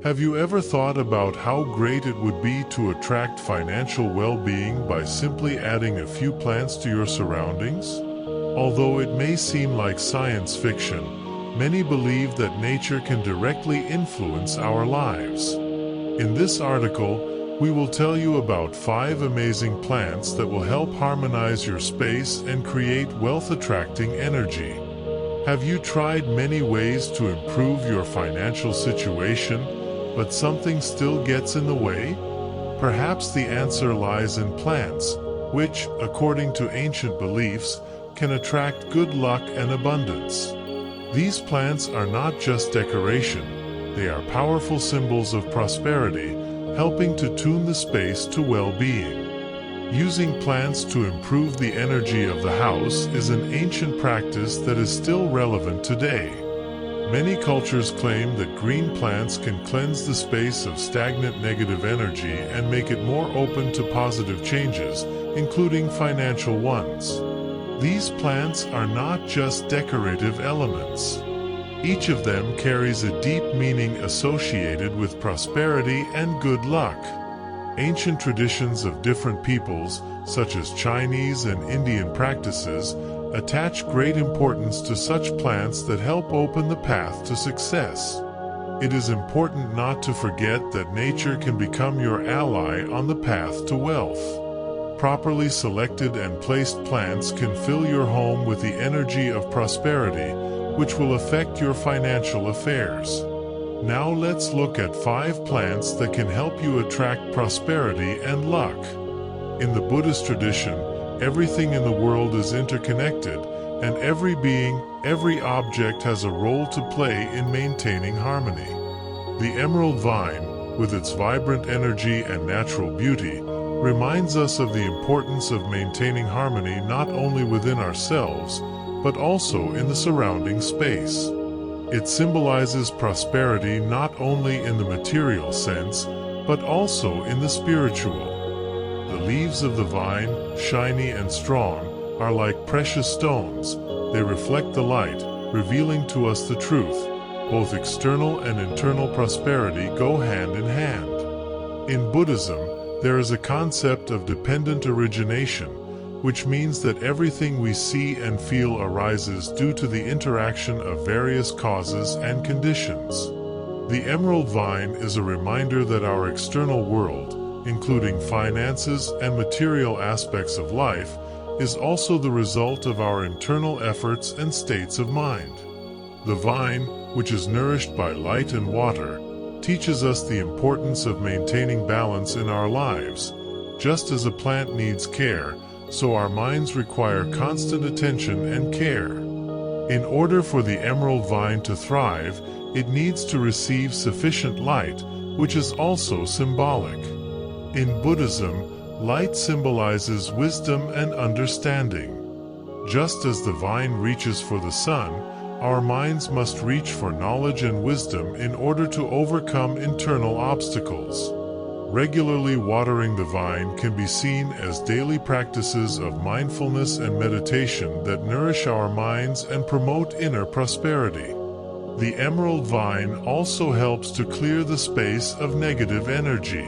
Have you ever thought about how great it would be to attract financial well-being by simply adding a few plants to your surroundings? Although it may seem like science fiction, many believe that nature can directly influence our lives. In this article, we will tell you about 5 amazing plants that will help harmonize your space and create wealth-attracting energy. Have you tried many ways to improve your financial situation, but something still gets in the way? Perhaps the answer lies in plants, which, according to ancient beliefs, can attract good luck and abundance. These plants are not just decoration, they are powerful symbols of prosperity, helping to tune the space to well-being. Using plants to improve the energy of the house is an ancient practice that is still relevant today. Many cultures claim that green plants can cleanse the space of stagnant negative energy and make it more open to positive changes, including financial ones. These plants are not just decorative elements. Each of them carries a deep meaning associated with prosperity and good luck. Ancient traditions of different peoples, such as Chinese and Indian practices, attach great importance to such plants that help open the path to success. It is important not to forget that nature can become your ally on the path to wealth. Properly selected and placed plants can fill your home with the energy of prosperity, which will affect your financial affairs. Now let's look at 5 plants that can help you attract prosperity and luck. In the Buddhist tradition, everything in the world is interconnected, and every being, every object has a role to play in maintaining harmony. The emerald vine, with its vibrant energy and natural beauty, reminds us of the importance of maintaining harmony not only within ourselves, but also in the surrounding space. It symbolizes prosperity not only in the material sense, but also in the spiritual. The leaves of the vine, shiny and strong, are like precious stones. They reflect the light, revealing to us the truth. Both external and internal prosperity go hand in hand. In Buddhism, there is a concept of dependent origination, which means that everything we see and feel arises due to the interaction of various causes and conditions. The emerald vine is a reminder that our external world, including finances and material aspects of life, is also the result of our internal efforts and states of mind. The vine, which is nourished by light and water, teaches us the importance of maintaining balance in our lives. Just as a plant needs care, so our minds require constant attention and care. In order for the emerald vine to thrive, it needs to receive sufficient light, which is also symbolic. In Buddhism, light symbolizes wisdom and understanding. Just as the vine reaches for the sun, our minds must reach for knowledge and wisdom in order to overcome internal obstacles. Regularly watering the vine can be seen as daily practices of mindfulness and meditation that nourish our minds and promote inner prosperity. The emerald vine also helps to clear the space of negative energy.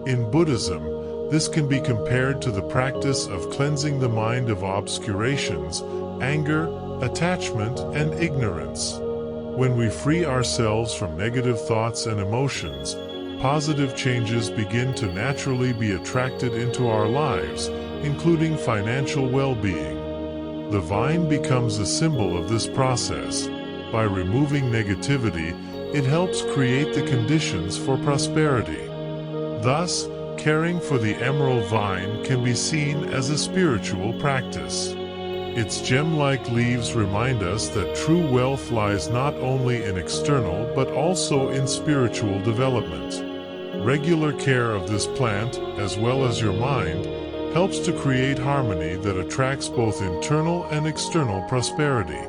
In Buddhism, this can be compared to the practice of cleansing the mind of obscurations, anger, attachment, and ignorance. When we free ourselves from negative thoughts and emotions, positive changes begin to naturally be attracted into our lives, including financial well-being. The vine becomes a symbol of this process. By removing negativity, it helps create the conditions for prosperity. Thus, caring for the emerald vine can be seen as a spiritual practice. Its gem-like leaves remind us that true wealth lies not only in external but also in spiritual development. Regular care of this plant, as well as your mind, helps to create harmony that attracts both internal and external prosperity.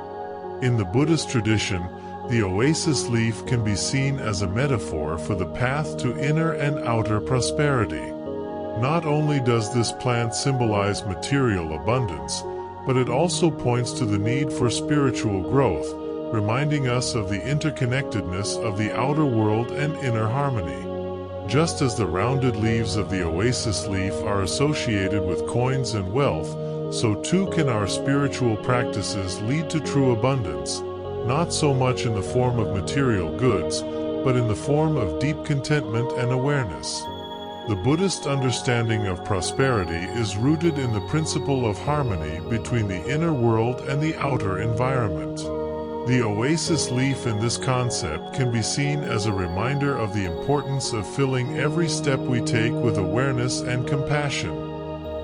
In the Buddhist tradition, the oasis leaf can be seen as a metaphor for the path to inner and outer prosperity. Not only does this plant symbolize material abundance, but it also points to the need for spiritual growth, reminding us of the interconnectedness of the outer world and inner harmony. Just as the rounded leaves of the oasis leaf are associated with coins and wealth, so too can our spiritual practices lead to true abundance, not so much in the form of material goods, but in the form of deep contentment and awareness. The Buddhist understanding of prosperity is rooted in the principle of harmony between the inner world and the outer environment. The oasis leaf in this concept can be seen as a reminder of the importance of filling every step we take with awareness and compassion.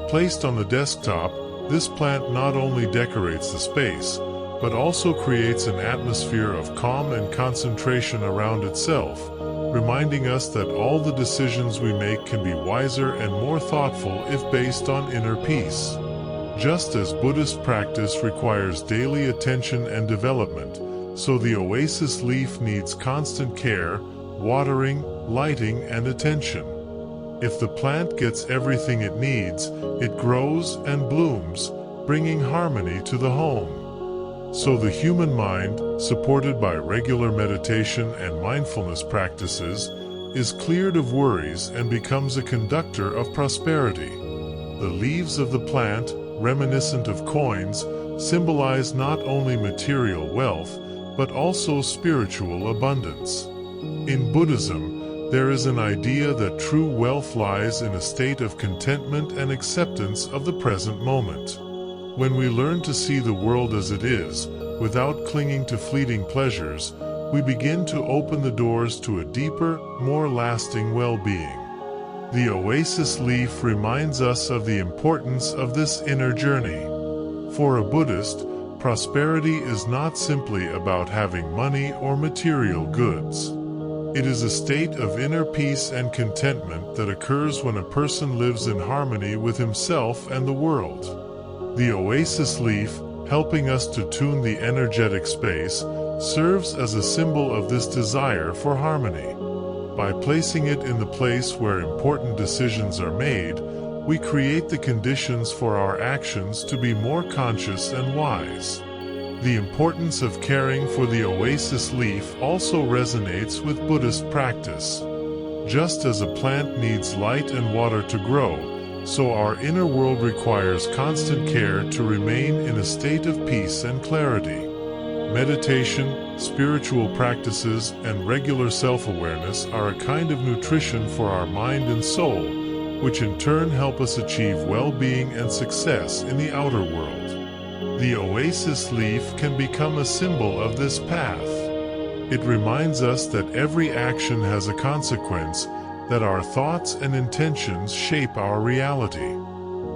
Placed on the desktop, this plant not only decorates the space, but also creates an atmosphere of calm and concentration around itself, reminding us that all the decisions we make can be wiser and more thoughtful if based on inner peace. Just as Buddhist practice requires daily attention and development, so the oasis leaf needs constant care, watering, lighting, and attention. If the plant gets everything it needs, it grows and blooms, bringing harmony to the home. So the human mind, supported by regular meditation and mindfulness practices, is cleared of worries and becomes a conductor of prosperity. The leaves of the plant, reminiscent of coins, symbolize not only material wealth, but also spiritual abundance. In Buddhism, there is an idea that true wealth lies in a state of contentment and acceptance of the present moment. When we learn to see the world as it is, without clinging to fleeting pleasures, we begin to open the doors to a deeper, more lasting well-being. The oasis leaf reminds us of the importance of this inner journey. For a Buddhist, prosperity is not simply about having money or material goods. It is a state of inner peace and contentment that occurs when a person lives in harmony with himself and the world. The oasis leaf, helping us to tune the energetic space, serves as a symbol of this desire for harmony. By placing it in the place where important decisions are made, we create the conditions for our actions to be more conscious and wise. The importance of caring for the oasis leaf also resonates with Buddhist practice. Just as a plant needs light and water to grow, so our inner world requires constant care to remain in a state of peace and clarity. Meditation, spiritual practices, and regular self-awareness are a kind of nutrition for our mind and soul, which in turn help us achieve well-being and success in the outer world. The oasis leaf can become a symbol of this path. It reminds us that every action has a consequence, that our thoughts and intentions shape our reality.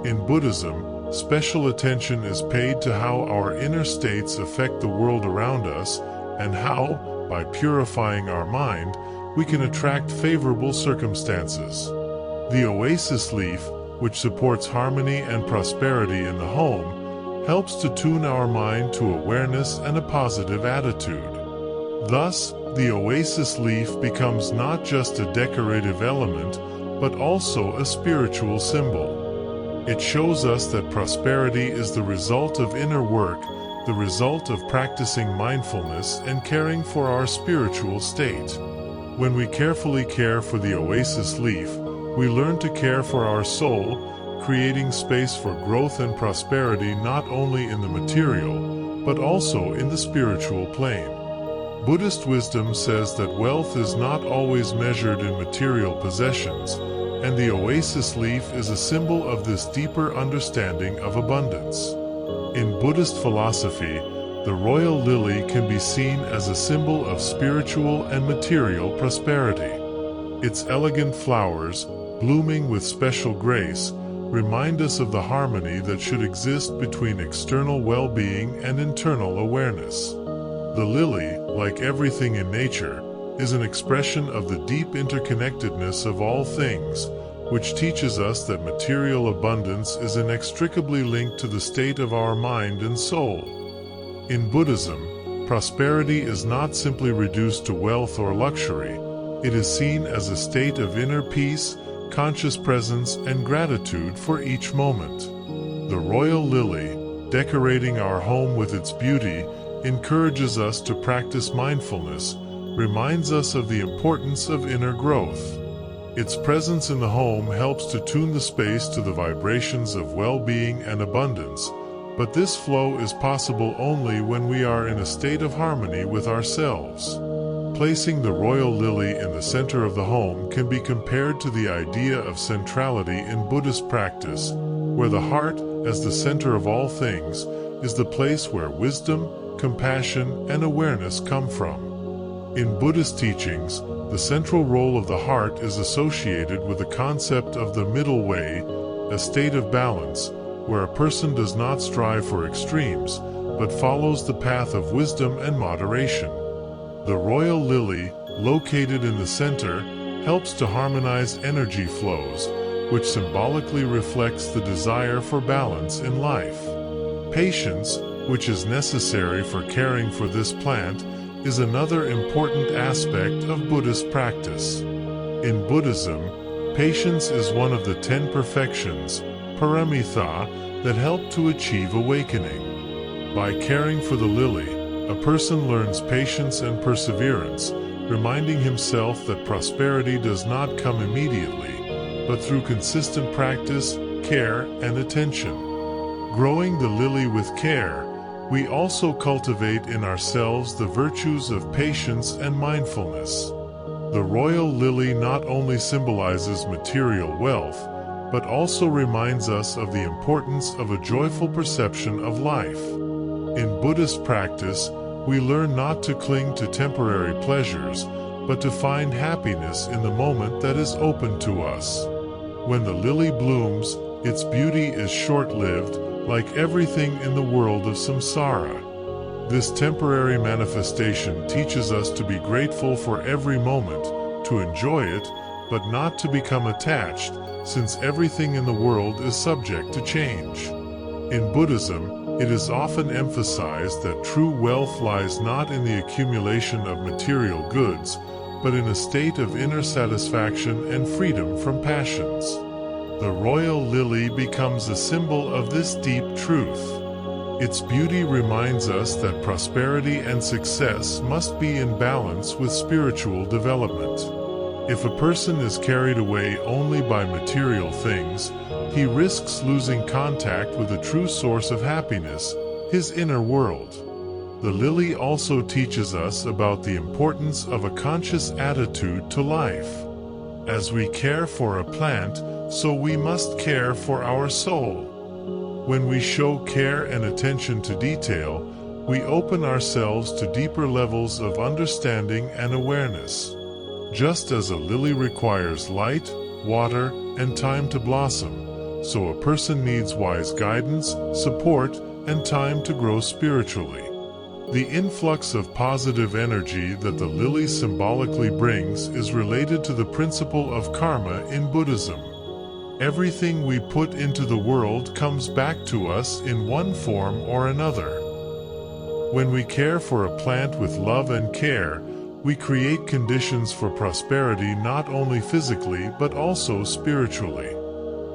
In Buddhism, special attention is paid to how our inner states affect the world around us and how, by purifying our mind, we can attract favorable circumstances. The oasis leaf, which supports harmony and prosperity in the home, helps to tune our mind to awareness and a positive attitude. Thus, the oasis leaf becomes not just a decorative element, but also a spiritual symbol. It shows us that prosperity is the result of inner work, the result of practicing mindfulness and caring for our spiritual state. When we carefully care for the oasis leaf, we learn to care for our soul, creating space for growth and prosperity not only in the material, but also in the spiritual plane. Buddhist wisdom says that wealth is not always measured in material possessions, and the oasis leaf is a symbol of this deeper understanding of abundance. In Buddhist philosophy, the royal lily can be seen as a symbol of spiritual and material prosperity. Its elegant flowers, blooming with special grace, remind us of the harmony that should exist between external well-being and internal awareness. The lily, like everything in nature, is an expression of the deep interconnectedness of all things, which teaches us that material abundance is inextricably linked to the state of our mind and soul. In Buddhism, prosperity is not simply reduced to wealth or luxury. It is seen as a state of inner peace, conscious presence, and gratitude for each moment. The royal lily, decorating our home with its beauty, encourages us to practice mindfulness, reminds us of the importance of inner growth. Its presence in the home helps to tune the space to the vibrations of well-being and abundance, but this flow is possible only when we are in a state of harmony with ourselves. Placing the royal lily in the center of the home can be compared to the idea of centrality in Buddhist practice, where the heart, as the center of all things, is the place where wisdom, compassion, and awareness come from. In Buddhist teachings, the central role of the heart is associated with the concept of the middle way, a state of balance, where a person does not strive for extremes, but follows the path of wisdom and moderation. The royal lily, located in the center, helps to harmonize energy flows, which symbolically reflects the desire for balance in life. Patience, which is necessary for caring for this plant, is another important aspect of Buddhist practice. In Buddhism, patience is one of the 10 perfections, paramitha, that help to achieve awakening. By caring for the lily, a person learns patience and perseverance, reminding himself that prosperity does not come immediately, but through consistent practice, care, and attention. Growing the lily with care, we also cultivate in ourselves the virtues of patience and mindfulness. The royal lily not only symbolizes material wealth, but also reminds us of the importance of a joyful perception of life. In Buddhist practice, we learn not to cling to temporary pleasures, but to find happiness in the moment that is open to us. When the lily blooms, its beauty is short-lived, like everything in the world of samsara. This temporary manifestation teaches us to be grateful for every moment, to enjoy it, but not to become attached, since everything in the world is subject to change. In Buddhism, it is often emphasized that true wealth lies not in the accumulation of material goods, but in a state of inner satisfaction and freedom from passions. The royal lily becomes a symbol of this deep truth. Its beauty reminds us that prosperity and success must be in balance with spiritual development. If a person is carried away only by material things, he risks losing contact with the true source of happiness, his inner world. The lily also teaches us about the importance of a conscious attitude to life. As we care for a plant, so we must care for our soul. When we show care and attention to detail, we open ourselves to deeper levels of understanding and awareness. Just as a lily requires light, water, and time to blossom, so a person needs wise guidance, support, and time to grow spiritually. The influx of positive energy that the lily symbolically brings is related to the principle of karma in Buddhism. Everything we put into the world comes back to us in one form or another. When we care for a plant with love and care, we create conditions for prosperity not only physically but also spiritually.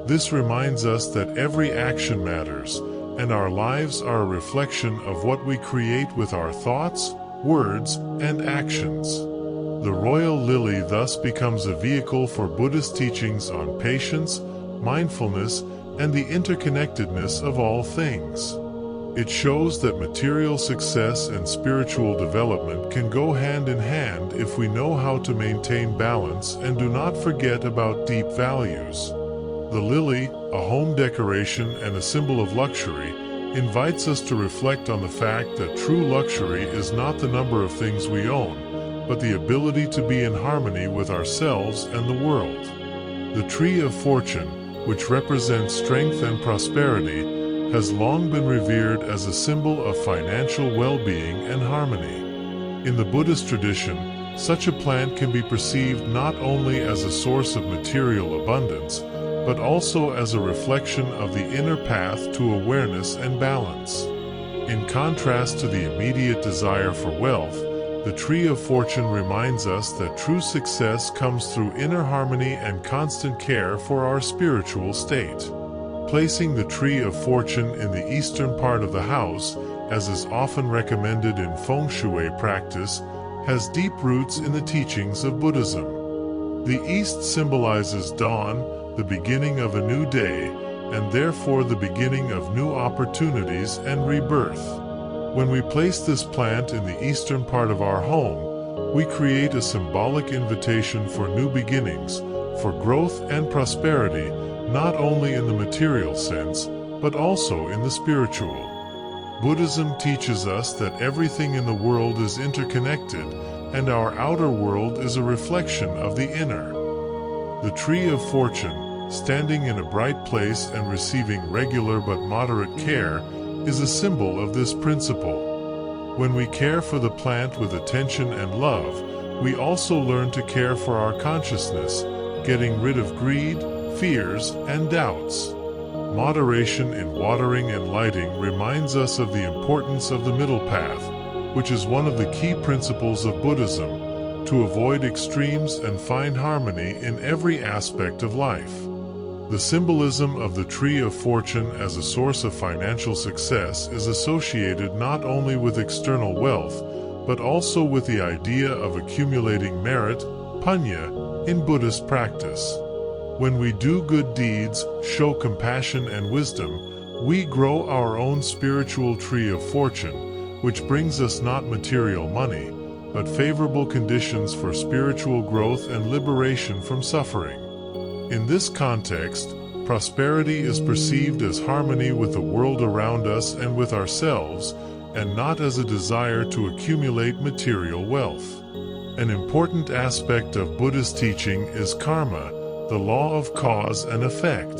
This reminds us that every action matters, and our lives are a reflection of what we create with our thoughts, words, and actions. The royal lily thus becomes a vehicle for Buddhist teachings on patience, mindfulness, and the interconnectedness of all things. It shows that material success and spiritual development can go hand in hand if we know how to maintain balance and do not forget about deep values. The lily, a home decoration and a symbol of luxury, invites us to reflect on the fact that true luxury is not the number of things we own, but the ability to be in harmony with ourselves and the world. The tree of fortune, which represents strength and prosperity, has long been revered as a symbol of financial well-being and harmony. In the Buddhist tradition, such a plant can be perceived not only as a source of material abundance, but also as a reflection of the inner path to awareness and balance. In contrast to the immediate desire for wealth, the tree of fortune reminds us that true success comes through inner harmony and constant care for our spiritual state. Placing the tree of fortune in the eastern part of the house as is often recommended in feng shui practice, has deep roots in the teachings of Buddhism. The East symbolizes dawn, the beginning of a new day, and therefore the beginning of new opportunities and rebirth. When we place this plant in the eastern part of our home, we create a symbolic invitation for new beginnings, for growth and prosperity, not only in the material sense, but also in the spiritual. Buddhism teaches us that everything in the world is interconnected, and our outer world is a reflection of the inner. The tree of fortune, standing in a bright place and receiving regular but moderate care, is a symbol of this principle. When we care for the plant with attention and love, we also learn to care for our consciousness, getting rid of greed, fears, and doubts. Moderation in watering and lighting reminds us of the importance of the middle path, which is one of the key principles of Buddhism, to avoid extremes and find harmony in every aspect of life. The symbolism of the tree of fortune as a source of financial success is associated not only with external wealth, but also with the idea of accumulating merit, punya, in Buddhist practice. When we do good deeds, show compassion and wisdom, we grow our own spiritual tree of fortune, which brings us not material money, but favorable conditions for spiritual growth and liberation from suffering. In this context, prosperity is perceived as harmony with the world around us and with ourselves, and not as a desire to accumulate material wealth. An important aspect of Buddhist teaching is karma, the law of cause and effect.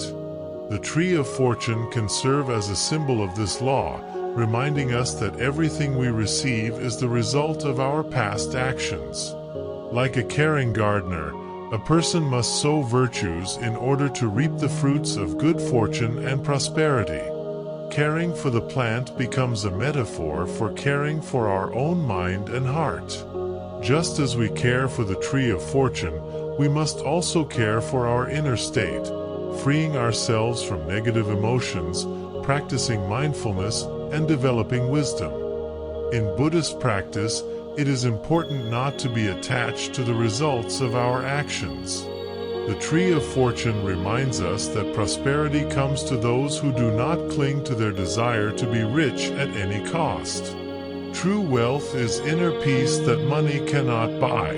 The tree of fortune can serve as a symbol of this law, reminding us that everything we receive is the result of our past actions. Like a caring gardener, a person must sow virtues in order to reap the fruits of good fortune and prosperity. Caring for the plant becomes a metaphor for caring for our own mind and heart. Just as we care for the tree of fortune, we must also care for our inner state, freeing ourselves from negative emotions, practicing mindfulness, and developing wisdom. In Buddhist practice, it is important not to be attached to the results of our actions. The tree of fortune reminds us that prosperity comes to those who do not cling to their desire to be rich at any cost. True wealth is inner peace that money cannot buy.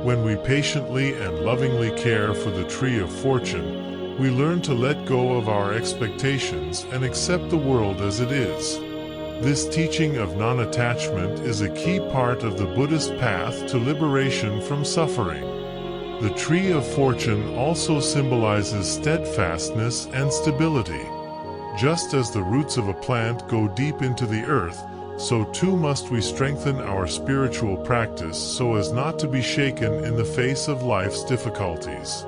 When we patiently and lovingly care for the tree of fortune, we learn to let go of our expectations and accept the world as it is. This teaching of non-attachment is a key part of the Buddhist path to liberation from suffering. The tree of fortune also symbolizes steadfastness and stability. Just as the roots of a plant go deep into the earth, so too must we strengthen our spiritual practice so as not to be shaken in the face of life's difficulties.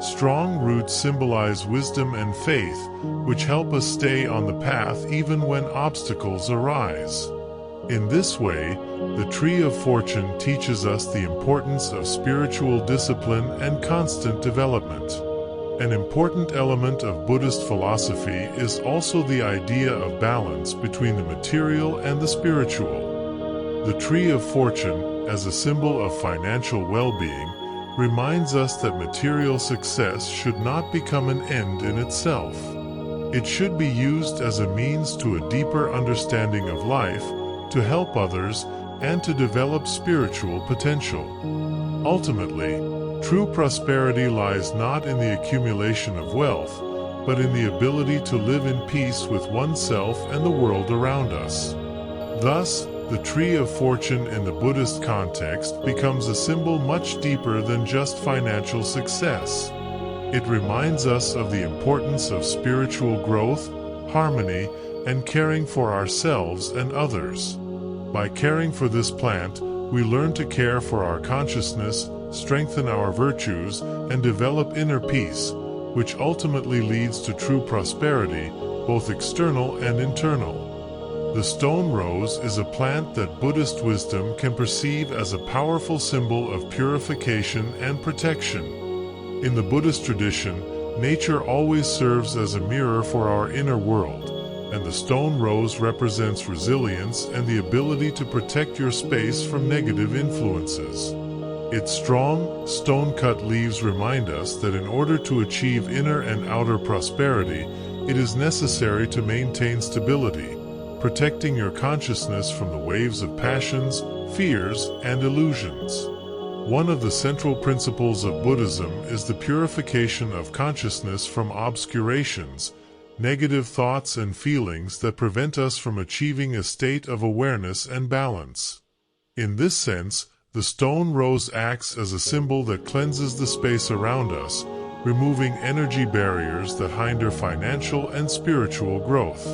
Strong roots symbolize wisdom and faith, which help us stay on the path even when obstacles arise. In this way, the tree of fortune teaches us the importance of spiritual discipline and constant development. An important element of Buddhist philosophy is also the idea of balance between the material and the spiritual. The tree of fortune, as a symbol of financial well-being, reminds us that material success should not become an end in itself. It should be used as a means to a deeper understanding of life, to help others, and to develop spiritual potential. Ultimately, true prosperity lies not in the accumulation of wealth, but in the ability to live in peace with oneself and the world around us. Thus, the tree of fortune in the Buddhist context becomes a symbol much deeper than just financial success. It reminds us of the importance of spiritual growth, harmony, and caring for ourselves and others. By caring for this plant, we learn to care for our consciousness, strengthen our virtues, and develop inner peace, which ultimately leads to true prosperity, both external and internal. The stone rose is a plant that Buddhist wisdom can perceive as a powerful symbol of purification and protection. In the Buddhist tradition, nature always serves as a mirror for our inner world, and the stone rose represents resilience and the ability to protect your space from negative influences. Its strong, stone-cut leaves remind us that in order to achieve inner and outer prosperity, it is necessary to maintain stability, protecting your consciousness from the waves of passions, fears, and illusions. One of the central principles of Buddhism is the purification of consciousness from obscurations, negative thoughts and feelings that prevent us from achieving a state of awareness and balance. In this sense, the stone rose acts as a symbol that cleanses the space around us, removing energy barriers that hinder financial and spiritual growth.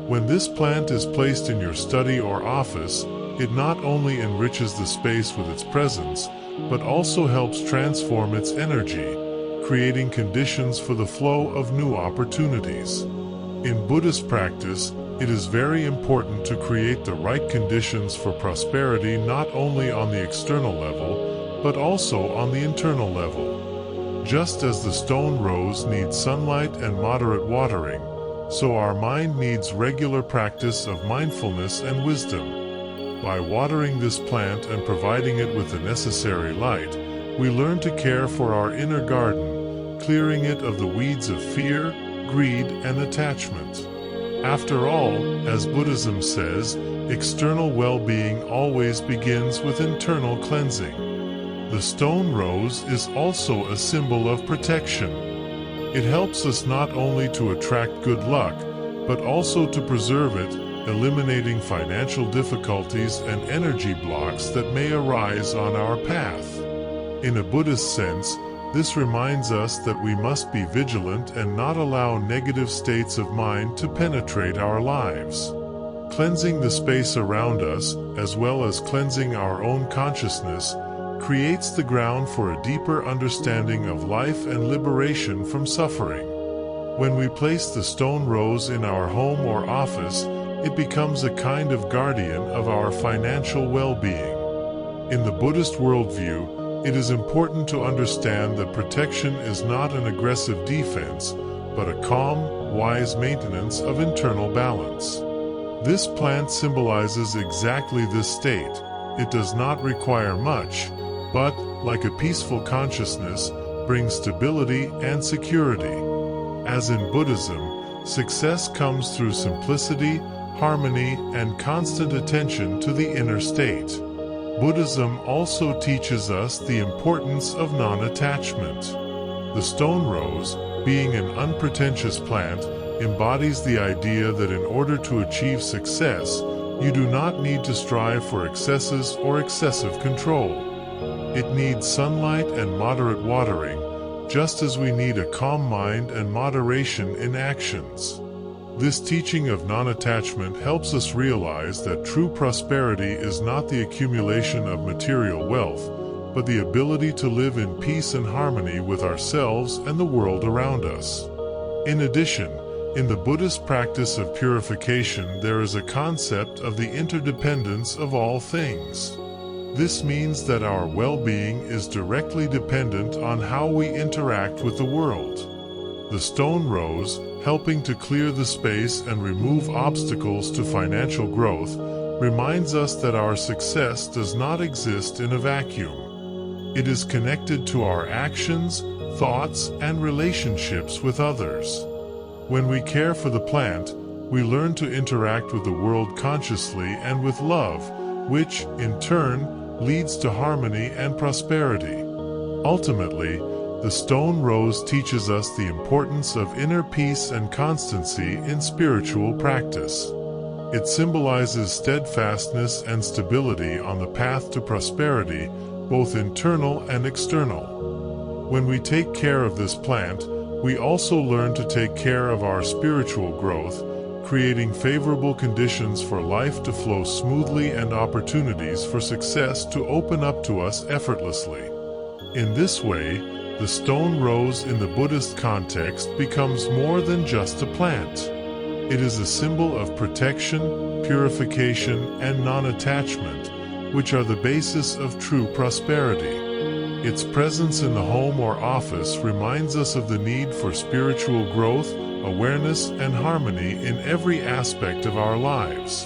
When this plant is placed in your study or office, it not only enriches the space with its presence, but also helps transform its energy, creating conditions for the flow of new opportunities. In Buddhist practice, it is very important to create the right conditions for prosperity not only on the external level, but also on the internal level. Just as the stone rose needs sunlight and moderate watering, so our mind needs regular practice of mindfulness and wisdom. By watering this plant and providing it with the necessary light, we learn to care for our inner garden, clearing it of the weeds of fear, greed, and attachment. After all, as Buddhism says, external well-being always begins with internal cleansing. The stone rose is also a symbol of protection. It helps us not only to attract good luck, but also to preserve it, eliminating financial difficulties and energy blocks that may arise on our path. In a Buddhist sense, this reminds us that we must be vigilant and not allow negative states of mind to penetrate our lives. Cleansing the space around us, as well as cleansing our own consciousness, creates the ground for a deeper understanding of life and liberation from suffering. When we place the stone rose in our home or office, it becomes a kind of guardian of our financial well-being. In the Buddhist worldview, it is important to understand that protection is not an aggressive defense, but a calm, wise maintenance of internal balance. This plant symbolizes exactly this state. It does not require much, but, like a peaceful consciousness, brings stability and security. As in Buddhism, success comes through simplicity, harmony, and constant attention to the inner state. Buddhism also teaches us the importance of non-attachment. The stone rose, being an unpretentious plant, embodies the idea that in order to achieve success, you do not need to strive for excesses or excessive control. It needs sunlight and moderate watering, just as we need a calm mind and moderation in actions. This teaching of non-attachment helps us realize that true prosperity is not the accumulation of material wealth, but the ability to live in peace and harmony with ourselves and the world around us. In addition, in the Buddhist practice of purification, there is a concept of the interdependence of all things. This means that our well-being is directly dependent on how we interact with the world. The stone rose, helping to clear the space and remove obstacles to financial growth, reminds us that our success does not exist in a vacuum. It is connected to our actions, thoughts, and relationships with others. When we care for the plant, we learn to interact with the world consciously and with love, which, in turn, leads to harmony and prosperity. Ultimately, the stone rose teaches us the importance of inner peace and constancy in spiritual practice. It symbolizes steadfastness and stability on the path to prosperity, both internal and external. When we take care of this plant, we also learn to take care of our spiritual growth, creating favorable conditions for life to flow smoothly and opportunities for success to open up to us effortlessly. In this way, the stone rose in the Buddhist context becomes more than just a plant. It is a symbol of protection, purification, and non-attachment, which are the basis of true prosperity. Its presence in the home or office reminds us of the need for spiritual growth, awareness, and harmony in every aspect of our lives.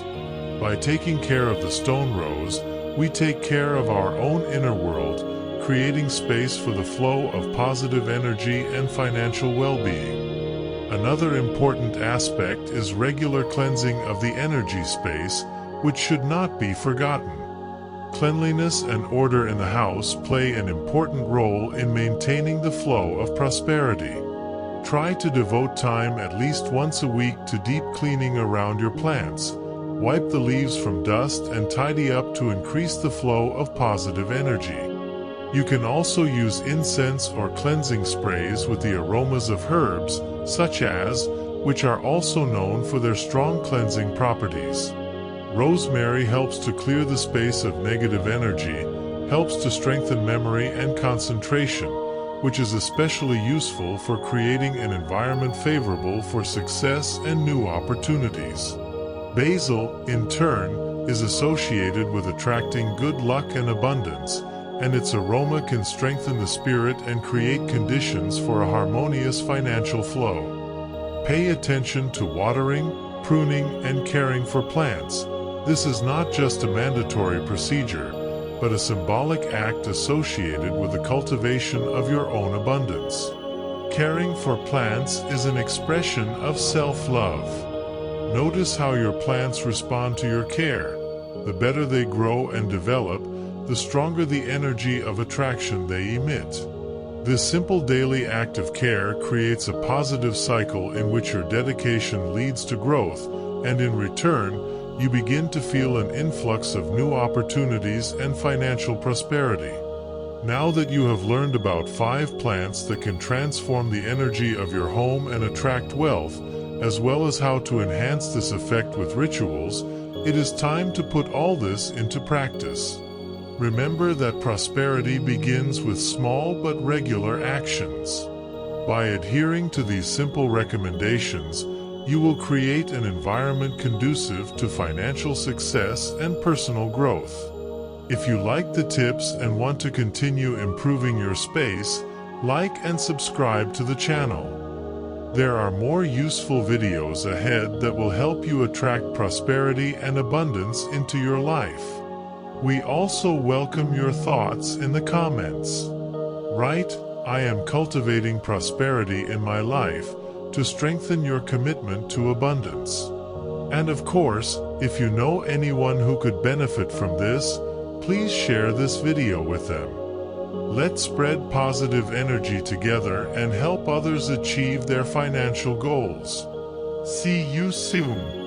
By taking care of the stone rose, we take care of our own inner world, creating space for the flow of positive energy and financial well-being. Another important aspect is regular cleansing of the energy space, which should not be forgotten. Cleanliness and order in the house play an important role in maintaining the flow of prosperity. Try to devote time at least once a week to deep cleaning around your plants. Wipe the leaves from dust and tidy up to increase the flow of positive energy. You can also use incense or cleansing sprays with the aromas of herbs, such as, which are also known for their strong cleansing properties. Rosemary helps to clear the space of negative energy, helps to strengthen memory and concentration, which is especially useful for creating an environment favorable for success and new opportunities. Basil, in turn, is associated with attracting good luck and abundance, and its aroma can strengthen the spirit and create conditions for a harmonious financial flow. Pay attention to watering, pruning, and caring for plants. This is not just a mandatory procedure, but a symbolic act associated with the cultivation of your own abundance. Caring for plants is an expression of self-love. Notice how your plants respond to your care. The better they grow and develop, the stronger the energy of attraction they emit. This simple daily act of care creates a positive cycle in which your dedication leads to growth, and in return, you begin to feel an influx of new opportunities and financial prosperity. Now that you have learned about 5 plants that can transform the energy of your home and attract wealth, as well as how to enhance this effect with rituals, it is time to put all this into practice. Remember that prosperity begins with small but regular actions. By adhering to these simple recommendations, you will create an environment conducive to financial success and personal growth. If you like the tips and want to continue improving your space, like and subscribe to the channel. There are more useful videos ahead that will help you attract prosperity and abundance into your life. We also welcome your thoughts in the comments. Write, "I am cultivating prosperity in my life," to strengthen your commitment to abundance. And of course, if you know anyone who could benefit from this, please share this video with them. Let's spread positive energy together and help others achieve their financial goals. See you soon.